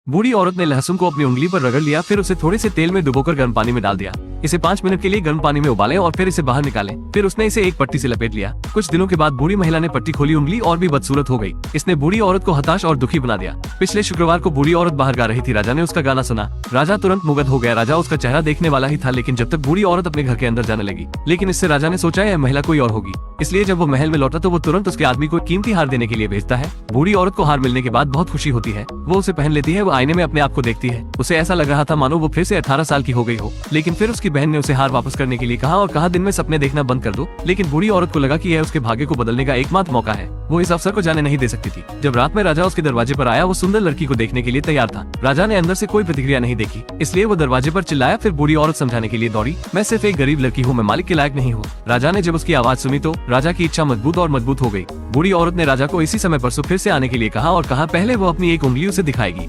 बूढ़ी औरत ने लहसुन को अपनी उंगली पर रगड़ लिया, फिर उसे थोड़े से तेल में डुबोकर गर्म पानी में डाल दिया। इसे 5 मिनट के लिए गर्म पानी में उबालें और फिर इसे बाहर निकालें। फिर उसने इसे एक पट्टी से लपेट लिया। कुछ दिनों के बाद बूढ़ी महिला ने पट्टी खोली, उंगली और भी बदसूरत हो गई। इसने बूढ़ी औरत को हताश और दुखी बना दिया। पिछले शुक्रवार को बूढ़ी औरत बाहर गा रही थी। राजा ने उसका गाना सुना। राजा तुरंत मुग्ध हो गया। राजा उसका चेहरा देखने वाला ही था, लेकिन जब तक बूढ़ी औरत अपने घर के अंदर जाने लगी, लेकिन इससे राजा ने सोचा यह महिला कोई और होगी। इसलिए जब वो महल में लौटा तो वो तुरंत उसके आदमी को कीमती हार देने के लिए भेजता है। बूढ़ी औरत को हार मिलने के बाद बहुत खुशी होती है। वो उसे पहन लेती है। वो आईने में अपने आप को देखती है। उसे ऐसा लग रहा था मानो वो फिर से 18 साल की हो गई हो। लेकिन फिर उसकी बहन ने उसे हार वापस करने के लिए कहा और कहा दिन में सपने देखना बंद कर दो। लेकिन बूढ़ी औरत को लगा कि यह उसके भाग्य को बदलने का एकमात्र मौका है। वो इस अवसर को जाने नहीं दे सकती थी। जब रात में राजा उसके दरवाजे पर आया, वो सुंदर लड़की को देखने के लिए तैयार था। राजा ने अंदर से कोई प्रतिक्रिया नहीं देखी, इसलिए वो दरवाजे पर चिल्लाया। फिर बूढ़ी औरत समझाने के लिए दौड़ी, मैं सिर्फ एक गरीब लड़की हूँ, मैं मालिक के लायक नहीं हूँ। राजा ने जब उसकी आवाज सुनी तो राजा की इच्छा मजबूत और मजबूत हो गई। बूढ़ी औरत ने राजा को इसी समय परसों फिर से आने के लिए कहा और कहा पहले वो अपनी एक उंगली उसे दिखाएगी।